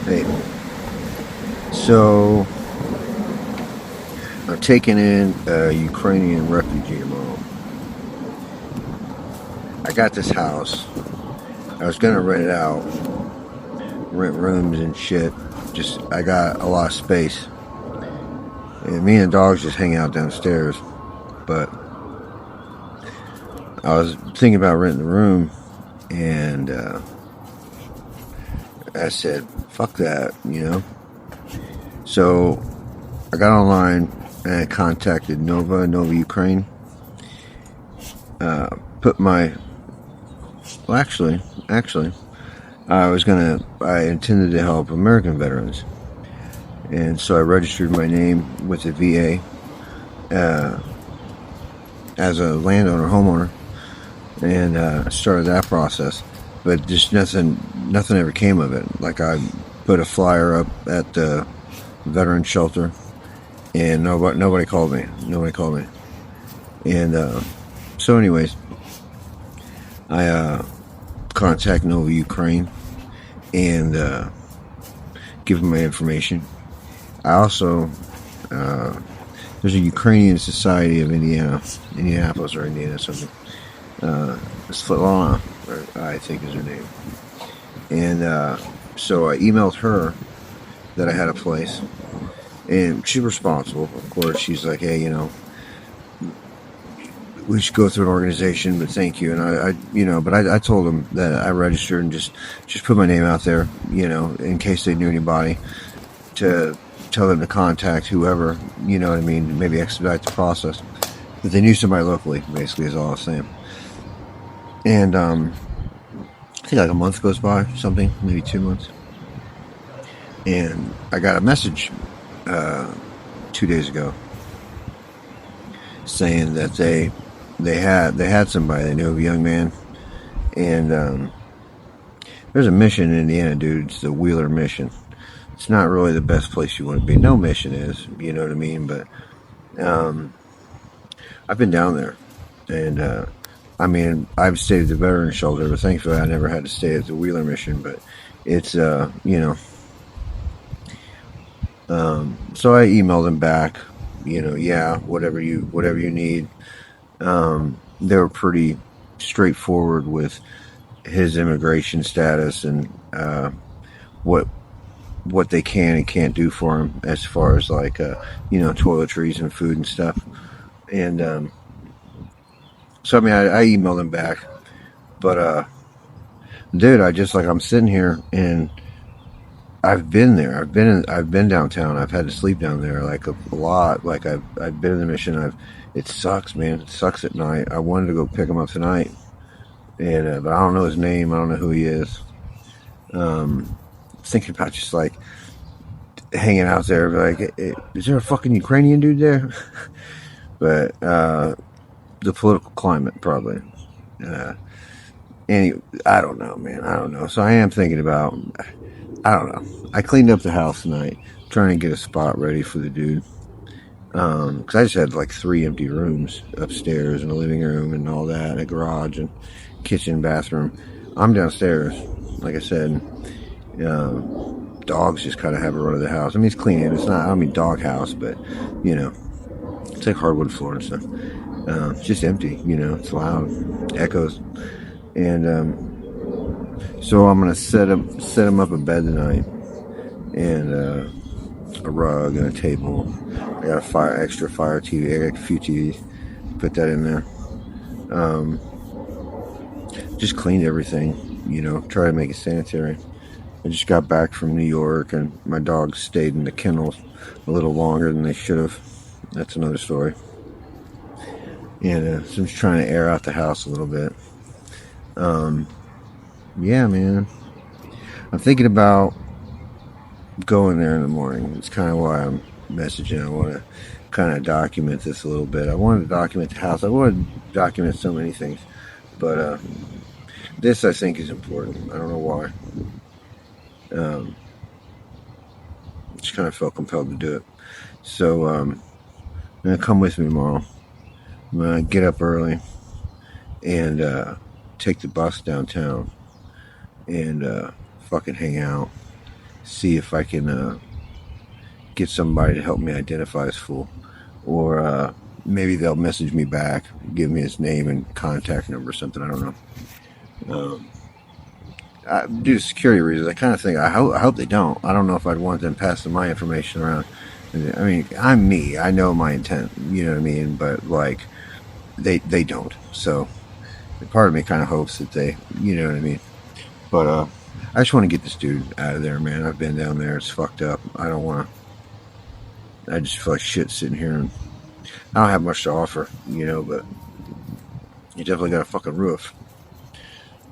Hey, so I'm taking in a Ukrainian refugee tomorrow. I got this house. I was gonna rent it out, rent rooms and shit. Just I got a lot of space, and me and the dogs just hang out downstairs. But I was thinking about renting the room, and I said, "Fuck that." So I got online and I contacted Nova Ukraine. Put my well, actually, I intended to help American veterans. And so I registered my name with the VA as a homeowner, and started that process. But just nothing ever came of it. Like I put a flyer up at the veteran shelter, and nobody called me. Nobody called me. And so, anyways, I contact Nova Ukraine and give them my information. I also there's a Ukrainian Society of Indianapolis or Indiana something. Slava, I think is her name. And so I emailed her that I had a place, and she's responsible. Of course, she's like, "Hey, we should go through an organization, but thank you." And I told them that I registered and just put my name out there, in case they knew anybody, to tell them to contact whoever, you know what I mean, maybe expedite the process. But they knew somebody locally, basically, is all I was saying. And I think like a month goes by, something, maybe 2 months. And I got a message 2 days ago saying that they had somebody, they knew of a young man, and there's a mission in Indiana, dude. It's the Wheeler mission. It's not really the best place you want to be. No mission is, you know what I mean? But I've been down there, and I've stayed at the veteran shelter, but thankfully I never had to stay at the Wheeler mission. But it's so I emailed them back, yeah, whatever you need. They were pretty straightforward with his immigration status and what they can and can't do for him as far as like toiletries and food and stuff. And so I emailed him back, but dude, I'm sitting here and I've been there. I've been downtown. I've had to sleep down there like a lot. Like I've been in the mission. It sucks, man. It sucks at night. I wanted to go pick him up tonight, and but I don't know his name. I don't know who he is. Thinking about just like hanging out there, like, is there a fucking Ukrainian dude there? But the political climate probably. Uh, I don't know, man. I don't know. So I am thinking about. I don't know. I cleaned up the house tonight, trying to get a spot ready for the dude. Because I just had like 3 empty rooms upstairs and a living room and all that, a garage and kitchen, bathroom. I'm downstairs, like I said. Dogs just kind of have a run of the house. I mean, it's clean. It's not, I don't mean dog house, but, it's like hardwood floor and stuff. It's just empty, it's loud, echoes. And so I'm going to set him up a bed tonight and a rug and a table. I got extra fire TV. I got a few TVs. Put that in there. Just cleaned everything, try to make it sanitary. I just got back from New York, and my dogs stayed in the kennels a little longer than they should have. That's another story. And so I'm just trying to air out the house a little bit. Yeah, man. I'm thinking about going there in the morning. It's kind of why I'm messaging. I want to kind of document this a little bit. I wanted to document the house. I wanted to document so many things. But this, I think, is important. I don't know why. Just kind of felt compelled to do it. So I'm going to come with me tomorrow. I'm going to get up early and take the bus downtown and fucking hang out, see if I can get somebody to help me identify this fool, or maybe they'll message me back, give me his name and contact number or something. I don't know. Due to security reasons, I kind of think I hope they don't. I don't know if I'd want them passing my information around. I mean, I'm me. I know my intent. You know what I mean? But like, they don't. So part of me kind of hopes that they, you know what I mean. But I just want to get this dude out of there, man. I've been down there. It's fucked up. I don't want to. I just feel like shit sitting here, and I don't have much to offer, you know. But you definitely got a fucking roof.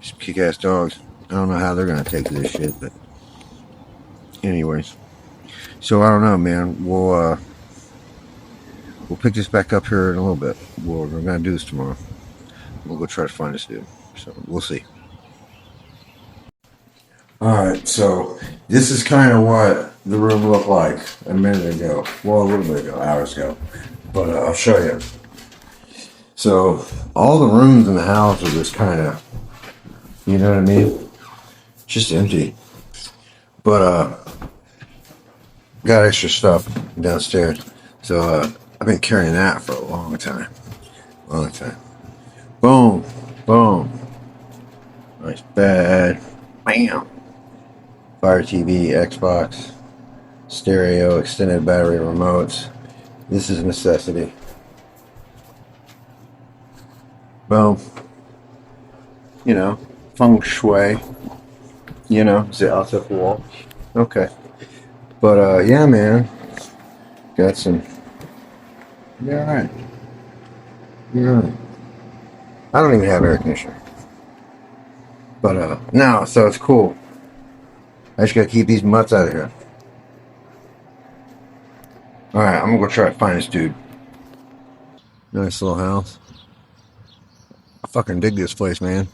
Just kick-ass dogs. I don't know how they're gonna take this shit, but anyways. So I don't know, man. We'll pick this back up here in a little bit. We're gonna do this tomorrow. We'll go try to find this dude. So we'll see. Alright, so this is kind of what the room looked like a minute ago. Well, a little bit ago, hours ago. But I'll show you. So all the rooms in the house are just kind of, you know what I mean? Just empty. But got extra stuff downstairs. So I've been carrying that for a long time. Long time. Boom. Boom. Nice bed. Bam. Fire TV, Xbox, stereo, extended battery remotes. This is a necessity. Boom. You know, feng shui. You know, sit outside the wall. Okay. But yeah, man. Got some. Yeah, alright. You're right. I don't even have air conditioner. But no, so it's cool. I just gotta keep these mutts out of here. Alright, I'm gonna go try to find this dude. Nice little house. I fucking dig this place, man.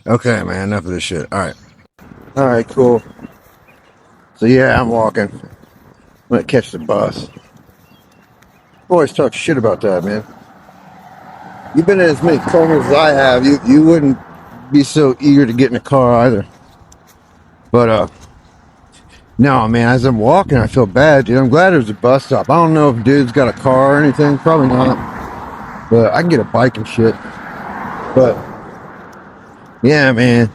Okay, man, enough of this shit. Alright. Alright, cool. So yeah, I'm walking. I'm gonna catch the bus. Always talk shit about that, man. You've been in as many corners as I have. You wouldn't be so eager to get in a car either. But no, man, as I'm walking, I feel bad, dude. I'm glad there's a bus stop. I don't know if dude's got a car or anything. Probably not. But I can get a bike and shit. But yeah, man.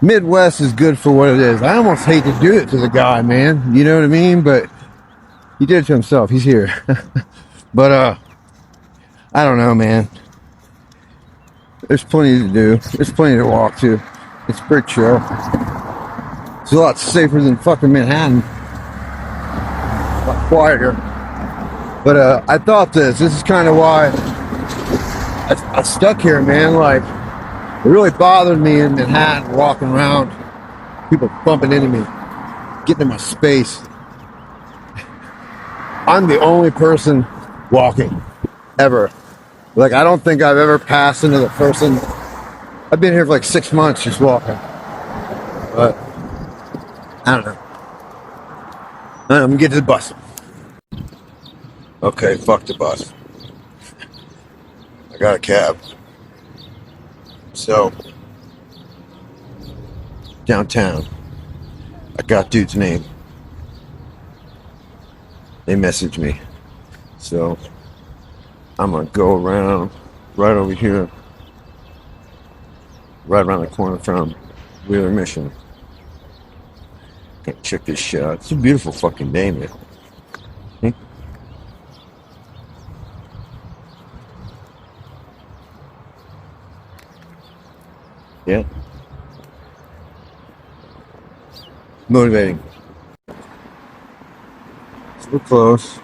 Midwest is good for what it is. I almost hate to do it to the guy, man. You know what I mean? But he did it to himself. He's here. But I don't know, man. There's plenty to do. There's plenty to walk to. It's pretty chill. It's a lot safer than fucking Manhattan. A lot quieter. But I thought this is kind of why I stuck here, man. Like, it really bothered me in Manhattan walking around, people bumping into me, getting in my space. I'm the only person walking ever. Like, I don't think I've ever passed into the person. I've been here for like 6 months just walking. But I don't know. I'm gonna get to the bus. Okay, fuck the bus. I got a cab. So, downtown, I got dude's name. They messaged me. So, I'm gonna go around right over here, right around the corner from Wheeler Mission. Gonna check this shit out. It's a beautiful fucking day, man. Hmm? Yeah. Motivating. So we're close.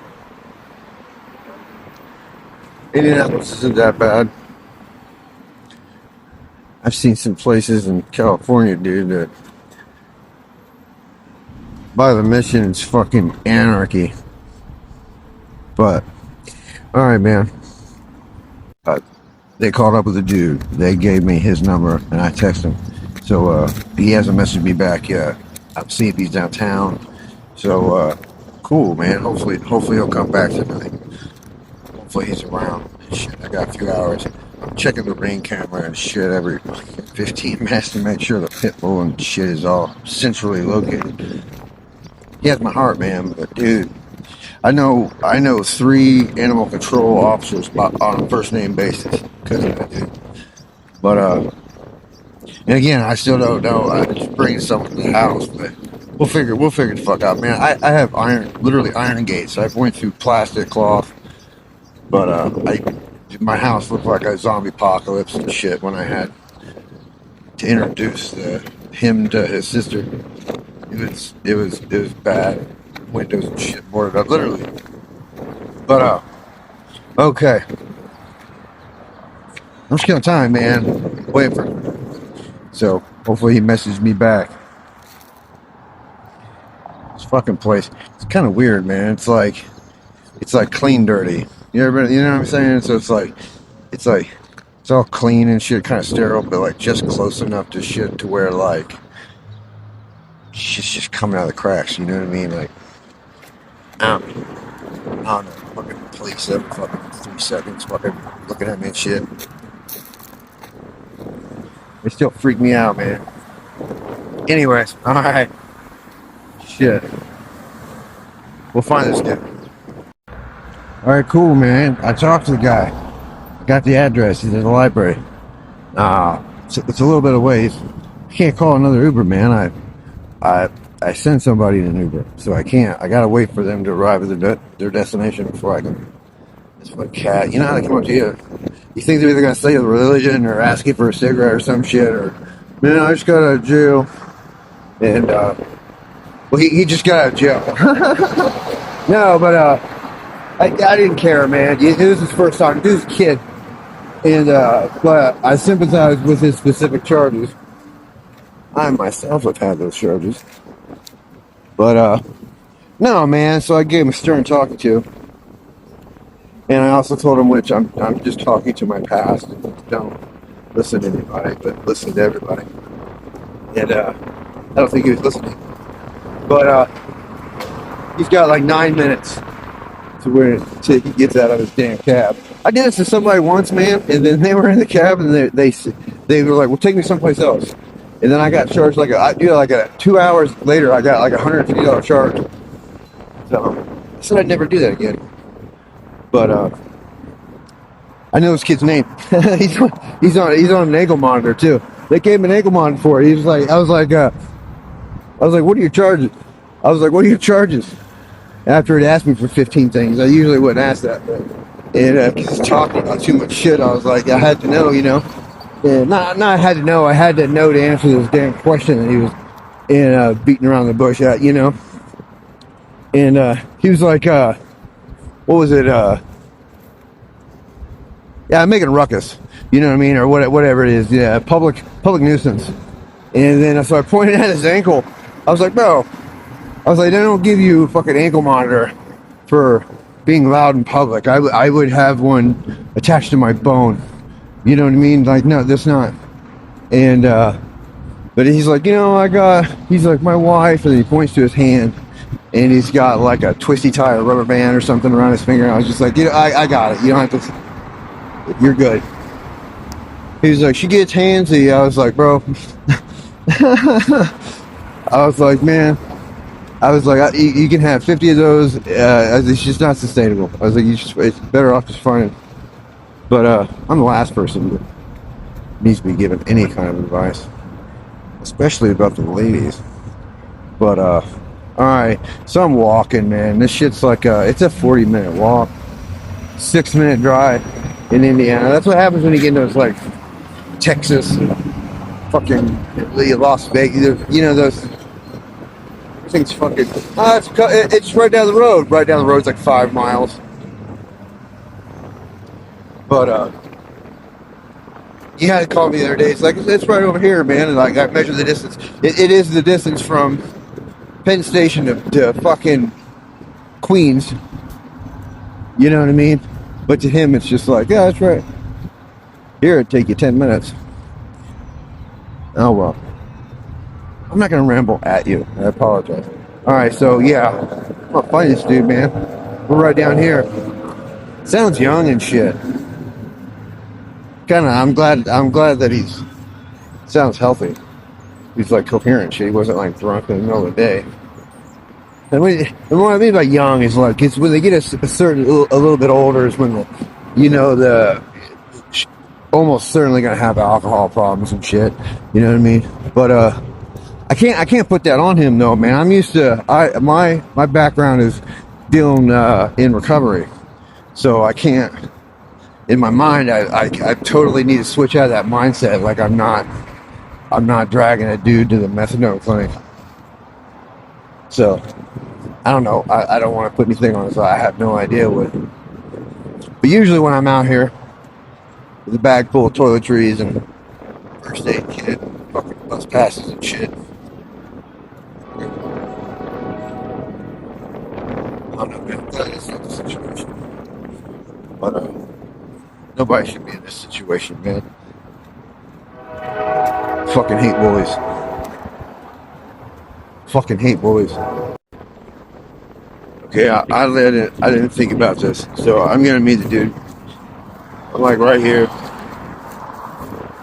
Indianapolis isn't that bad. I've seen some places in California, dude, that by the mission it's fucking anarchy. But alright, man. They called up with a dude. They gave me his number and I texted him. So he hasn't messaged me back yet. I'll see if he's downtown. So cool, man. Hopefully he'll come back tonight. Hopefully he's around. Shit, I got a few hours. I'm checking the ring camera and shit every 15 minutes to make sure the pit bull and shit is all centrally located. He has my heart, man. But dude, I know 3 animal control officers on a first name basis because of that dude. But and again, I still don't know. I just bringing something to the house, but we'll figure the fuck out, man. I have literally iron gates. I've went through plastic cloth, but my house looked like a zombie apocalypse and shit when I had to introduce him to his sister. It was bad. Windows and shit boarded up, literally. But okay. I'm just killing time, man. Wait for him. So hopefully he messages me back. This fucking place. It's kind of weird, man. It's like clean dirty. You know what I'm saying? So it's like it's all clean and shit, kind of sterile, but like just close enough to shit to where like shit's just coming out of the cracks. You know what I mean? Like I don't know. Fucking police every fucking 3 seconds, fucking looking at me and shit. They still freak me out, man. Anyways, all right. Shit. We'll find this dude. All right, cool, man. I talked to the guy. Got the address. He's at the library. It's a little bit of ways. I can't call another Uber, man. I sent somebody in an Uber, so I can't. I gotta wait for them to arrive at their destination before I can. This fucking cat. You know how they come up to you? You think they're either gonna say the religion or ask you for a cigarette or some shit, or man, I just got out of jail, and well, he just got out of jail. No, but I didn't care, man. It was his first time. He was a kid, and but I sympathize with his specific charges. I myself have had those charges, but no, man. So I gave him a stern talking to, and I also told him, which I'm just talking to my past. Don't listen to anybody, but listen to everybody. And I don't think he was listening, but he's got like 9 minutes till he gets out of his damn cab. I did this to somebody once, man, and then they were in the cab, and they were like, "Well, take me someplace else." And then I got charged like 2 hours later. I got like a $150 charge. So I said I'd never do that again. But I know this kid's name. he's on an ankle monitor too. They gave him an ankle monitor for it. He was like, I was like, "What are your charges?" I was like, "What are your charges?" After it asked me for 15 things, I usually wouldn't ask that, but because he's talking about too much shit, I was like, I had to know, you know. And not I had to know. I had to know to answer this damn question that he was beating around the bush at, you know. And he was like, "What was it? Yeah, I'm making a ruckus, you know what I mean, or whatever it is. Yeah, public nuisance." And then so I pointed at his ankle. I was like, "Bro," I was like, "They don't give you a fucking ankle monitor for being loud in public. I would have one attached to my bone. You know what I mean? Like, no, that's not." And but he's like, he's like, "My wife," and he points to his hand, and he's got like a twisty tie or rubber band or something around his finger. And I was just like, I got it. You don't have to. You're good. He was like, "She gets handsy." I was like, "Bro." I was like, "Man." I was like, you can have 50 of those. It's just not sustainable. I was like, it's better off just finding. But I'm the last person that needs to be given any kind of advice, especially about the ladies. But all right, so I'm walking, man. This shit's like it's a 40-minute walk, 6-minute drive in Indiana. That's what happens when you get into those like Texas, fucking Las Vegas. You know those. I think it's fucking. It's right down the road. Right down the road, it's like 5 miles. But you had to call me the other day. It's like, it's right over here, man. And like I measured the distance. It is the distance from Penn Station to fucking Queens. You know what I mean? But to him, it's just like, yeah, that's right. Here, it'd take you 10 minutes. Oh well. I'm not gonna ramble at you. I apologize. All right, so yeah, I'm gonna find this dude, man. We're right down here. Sounds young and shit. kind of. I'm glad that he's sounds healthy. He's like coherent shit. He wasn't like drunk in the middle of the day. And what I mean by young is like it's when they get a certain a little bit older is when the almost certainly gonna have alcohol problems and shit. You know what I mean? But I can't put that on him though, man. I'm used to my background is dealing in recovery, so I can't. In my mind, I totally need to switch out of that mindset. Like I'm not dragging a dude to the methadone clinic. So I don't know. I don't want to put anything on it, so I have no idea what. But usually when I'm out here with a bag full of toiletries and first aid kit, fucking bus passes and shit. I don't know, man. That is not the situation. But nobody should be in this situation, man. Fucking hate bullies. Fucking hate bullies. Okay, I didn't think about this, so I'm gonna meet the dude. I'm like right here,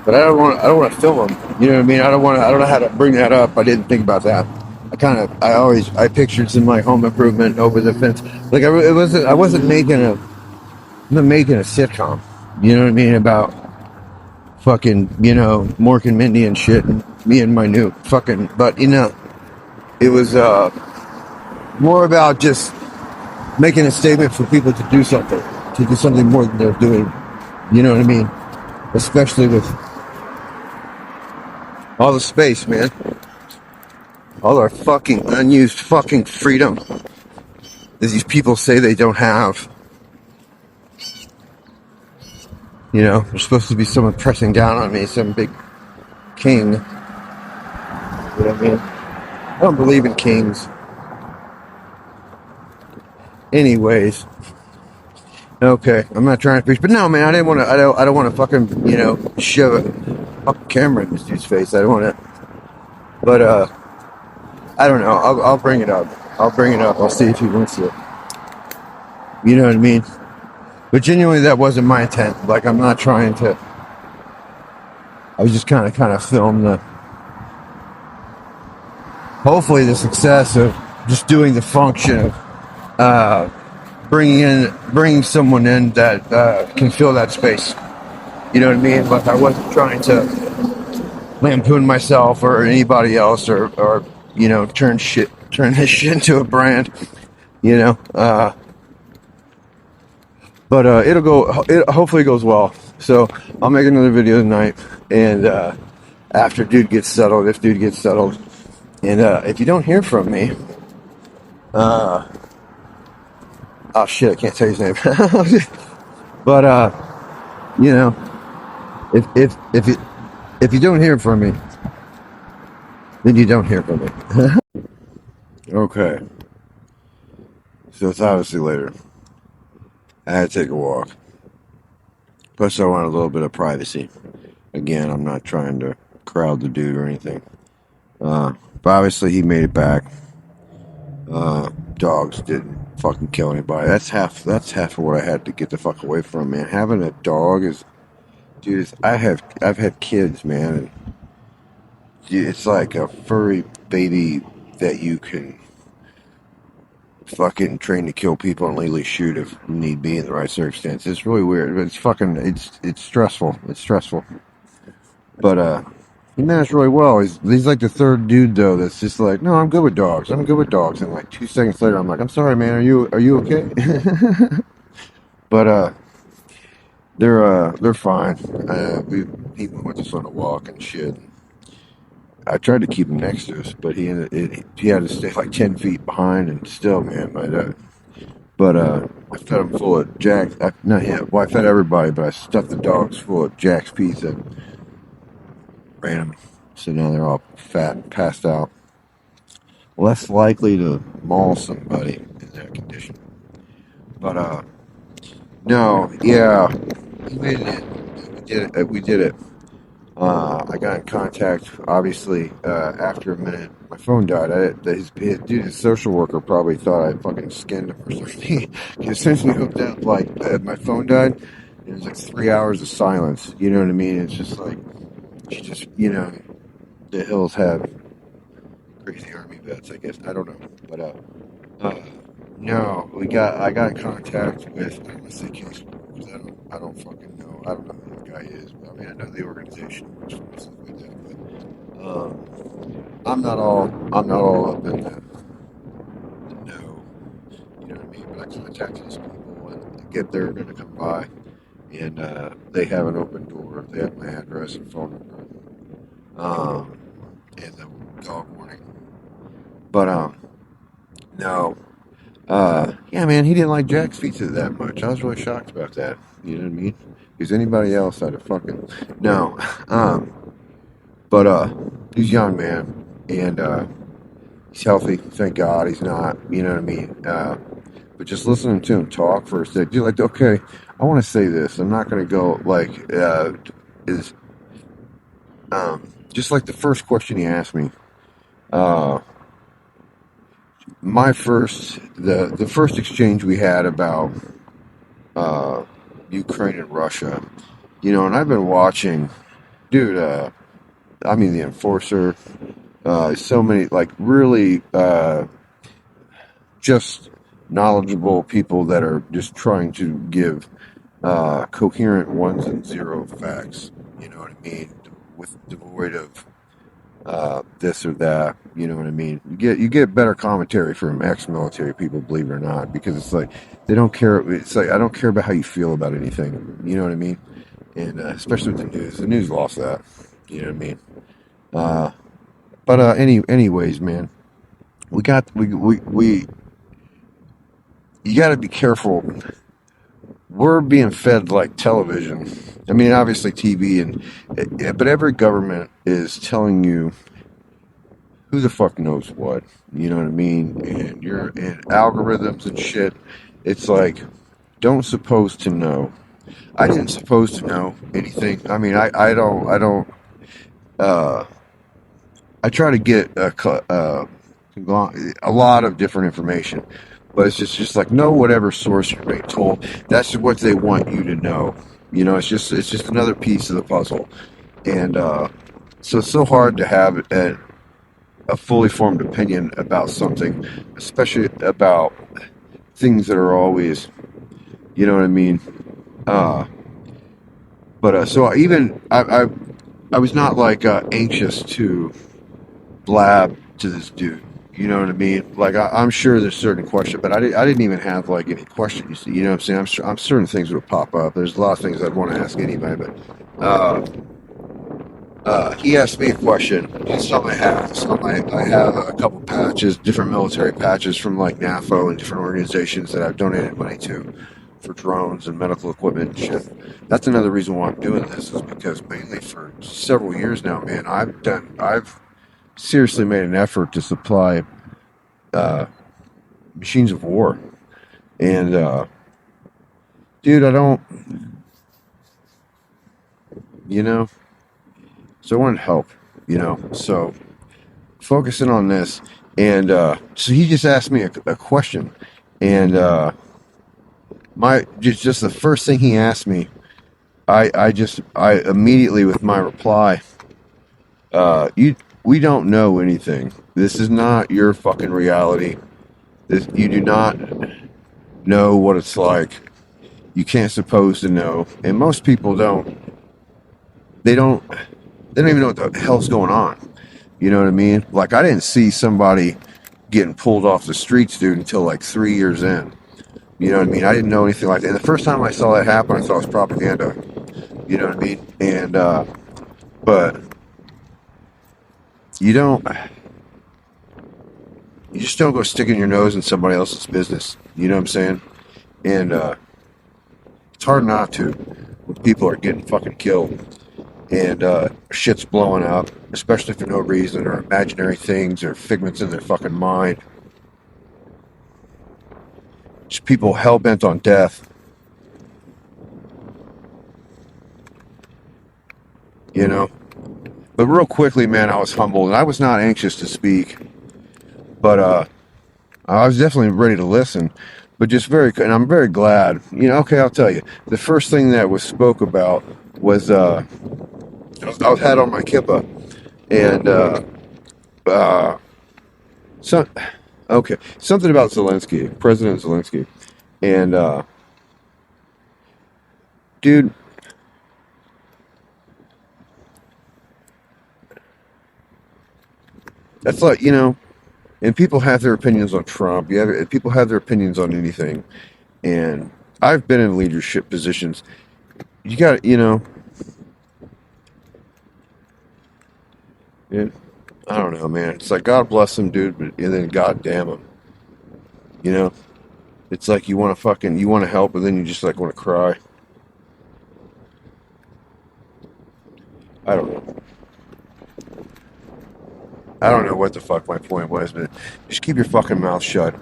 but I don't want to film him. You know what I mean? I don't know how to bring that up. I didn't think about that. I pictured some like home improvement over the fence. Like I wasn't I'm not making a sitcom. You know what I mean? About fucking, Mork and Mindy and shit, and me and my new fucking, but it was more about just making a statement for people to do something more than they're doing. You know what I mean? Especially with all the space, man. All our fucking unused fucking freedom that these people say they don't have. There's supposed to be someone pressing down on me, some big king. You know what I mean? I don't believe in kings. Anyways, okay, I'm not trying to preach, but no, man, I didn't want to. I don't want to fucking shove a fucking camera in this dude's face. I don't want to. But I don't know. I'll bring it up. I'll see if he wants to. You know what I mean? But genuinely, that wasn't my intent. Like, I'm not trying to. I was just kind of film hopefully the success of just doing the function of bringing someone in that can fill that space. You know what I mean? Like, I wasn't trying to lampoon myself or anybody else or turn this shit into a brand. But it hopefully goes well. So I'll make another video tonight, and if dude gets settled, and if you don't hear from me, oh shit, I can't say his name. But if you don't hear from me, then you don't hear from me. Okay, so it's obviously later. I had to take a walk. Plus, I want a little bit of privacy. Again, I'm not trying to crowd the dude or anything. But obviously, he made it back. Dogs didn't fucking kill anybody. That's half of what I had to get the fuck away from, man. Having a dog is, dude. I've had kids, man, and it's like a furry baby that you can fucking train to kill people and legally shoot if need be in the right circumstances. It's really weird, but it's stressful. It's stressful. But he managed really well. He's like the third dude though that's just like, no, I'm good with dogs. And like 2 seconds later, I'm like, I'm sorry, man. Are you okay? But they're fine. He went to on a walk and shit. I tried to keep him next to us, but he had to stay like 10 feet behind, and still, man, but I fed him full of Jack's. Not him. Well, I fed everybody, but I stuffed the dogs full of Jack's pizza. Random. So now they're all fat and passed out. Less likely to maul somebody in that condition. But no, yeah, we made it. We did it. I got in contact, obviously, after a minute. My phone died. His social worker probably thought I fucking skinned him or something. As soon as we hooked up, like, my phone died. It was like 3 hours of silence. You know what I mean? It's just like, she just, the hills have crazy army vets, I guess. I don't know. But, uh, no, I got in contact with, I don't want to say case because I don't fucking know. I don't know who the guy is. But, I mean, I know the organization, which and stuff like that. But, I'm not all up in the know. You know what I mean? But I contacted these people and get they're going to come by. And they have an open door. They have my address and phone number, and the dog warning. But no, yeah, man, he didn't like Jack's pizza that much. I was really shocked about that. You know what I mean? Because anybody else, I'd have fucking no. Um, but he's young, man, and he's healthy. Thank God he's not. You know what I mean? But just listening to him talk for a sec, you're like, okay, I want to say this. I'm not going to go like is just like the first question he asked me. Uh, the first exchange we had about uh, Ukraine and Russia, and I've been watching, dude. I mean, the Enforcer. So many like really just knowledgeable people that are just trying to give coherent ones and zero facts. You know what I mean? With devoid of this or that. You know what I mean? You get better commentary from ex-military people, believe it or not, because it's like they don't care. It's like I don't care about how you feel about anything. You know what I mean? And especially with the news, lost that. You know what I mean? Uh, but anyways, man, we you got to be careful. We're being fed like television. I mean, obviously TV, but every government is telling you who the fuck knows what. You know what I mean? And you're in algorithms and shit. It's like don't suppose to know. I didn't suppose to know anything. I mean, I don't. Uh, I try to get a lot of different information, but it's just like know whatever source you're being told. That's what they want you to know. It's just another piece of the puzzle, and so it's so hard to have a fully formed opinion about something, especially about things that are always, you know what I mean. Uh, but so I was not like anxious to blab to this dude. You know what I mean? Like I'm sure there's certain questions, but I didn't even have like any questions. You know what I'm saying? I'm certain things would pop up. There's a lot of things I'd want to ask anybody, but he asked me a question. It's something I have. I have a couple patches, different military patches from like NAFO and different organizations that I've donated money to for drones and medical equipment and shit. That's another reason why I'm doing this is because mainly for several years now, man, I've seriously made an effort to supply uh, machines of war. And dude, I don't, you know, so I wanted help, so focusing on this. And so he just asked me a question. And my just the first thing he asked me, I immediately with my reply, we don't know anything. This is not your fucking reality. You do not know what it's like. You can't suppose to know, and most people don't. They don't. They don't even know what the hell's going on. You know what I mean? Like I didn't see somebody getting pulled off the streets, dude, until like 3 years in. You know what I mean? I didn't know anything like that. And the first time I saw that happen, I thought it was propaganda. You know what I mean? And but you don't. You just don't go sticking your nose in somebody else's business. You know what I'm saying? And it's hard not to when people are getting fucking killed and shit's blowing up, especially for no reason or imaginary things or figments in their fucking mind. Just people hell bent on death. You know? But real quickly, man, I was humbled and I was not anxious to speak, but I was definitely ready to listen. but just and I'm very glad. Okay, I'll tell you. The first thing that was spoke about was I was had on my kippah, and uh, some okay, something about Zelensky, President Zelensky, and dude, that's like and people have their opinions on Trump. Yeah, people have their opinions on anything, and I've been in leadership positions. You got it, I don't know, man. It's like God bless them, dude, but and then God damn them. You know, it's like you want to help, and then you just like want to cry. I don't know. I don't know what the fuck my point was, but just keep your fucking mouth shut.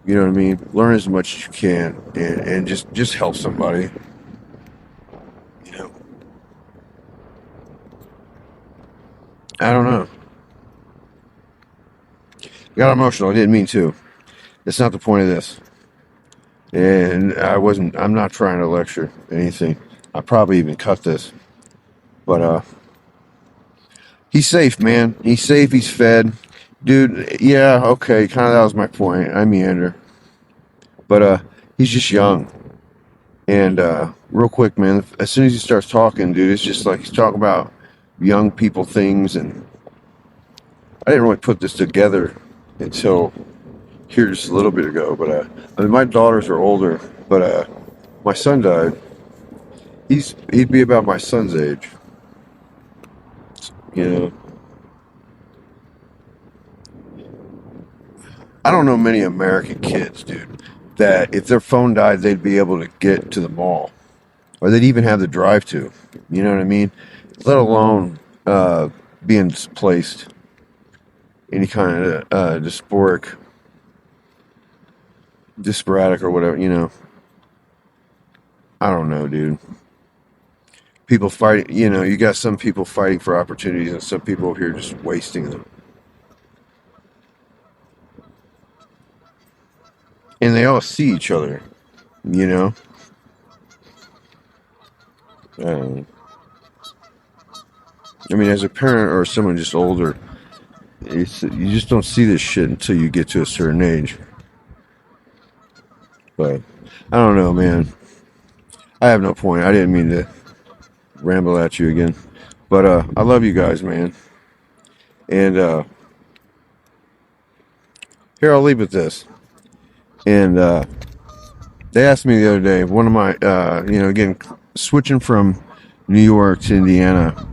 You know what I mean? Learn as much as you can, and just help somebody. You know, I don't know. Got emotional. I didn't mean to. That's not the point of this. And I wasn't. I'm not trying to lecture anything. I probably even cut this, but he's safe, man. He's safe. He's fed, dude. Yeah, okay. Kind of that was my point. I meander, but he's just young. And real quick, man. As soon as he starts talking, dude, it's just like he's talking about young people things, and I didn't really put this together until here just a little bit ago. But I mean, my daughters are older, but my son died. He'd be about my son's age. You know, I don't know many American kids, dude, that if their phone died, they'd be able to get to the mall, or they'd even have the drive to. You know what I mean? Let alone being displaced, any kind of disparate or whatever. I don't know, dude. People fighting. You got some people fighting for opportunities, and some people here just wasting them. And they all see each other. You know. Um, I mean, as a parent or someone just older, you just don't see this shit until you get to a certain age. But I don't know, man. I have no point. I didn't mean to ramble at you again. But I love you guys, man. And here I'll leave with this. And they asked me the other day, one of my, again, switching from New York to Indiana,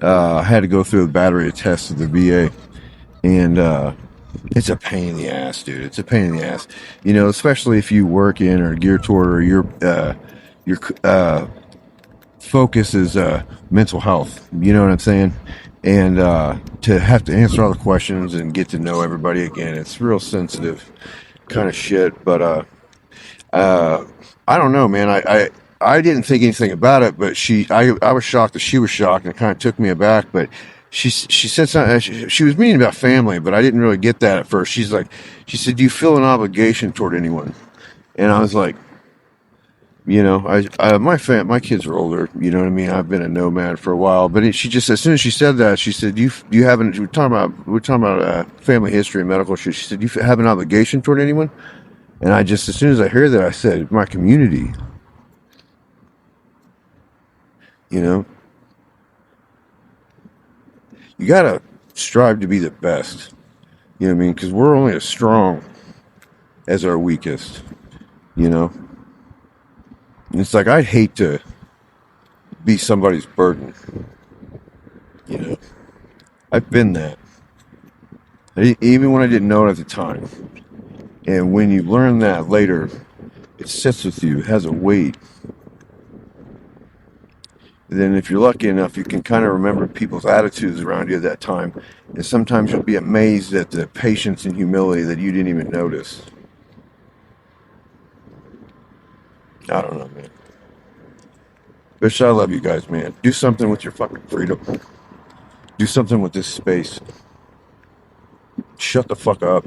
I had to go through a battery of tests at the VA. And it's a pain in the ass, dude. It's a pain in the ass. Especially if you work in or gear toward or your focus is mental health. You know what I'm saying? And to have to answer all the questions and get to know everybody again, it's real sensitive kind of shit. But uh, I don't know, man. I didn't think anything about it, but I was shocked that she was shocked, and it kind of took me aback. But she said something. She was meaning about family, but I didn't really get that at first. She said, "Do you feel an obligation toward anyone?" And I was like, my kids are older. You know what I mean? I've been a nomad for a while, but she just, as soon as she said that, she said, "Do you have an?" We're talking about family history and medical shit. She said, "Do you have an obligation toward anyone?" And I just, as soon as I heard that, I said, "My community." You know, you gotta strive to be the best. You know what I mean? Because we're only as strong as our weakest. You know, and it's like I'd hate to be somebody's burden. You know, I've been that. Even when I didn't know it at the time. And when you learn that later, it sits with you, it has a weight. And then if you're lucky enough, you can kind of remember people's attitudes around you at that time. And sometimes you'll be amazed at the patience and humility that you didn't even notice. I don't know, man. Bitch, I love you guys, man. Do something with your fucking freedom. Do something with this space. Shut the fuck up.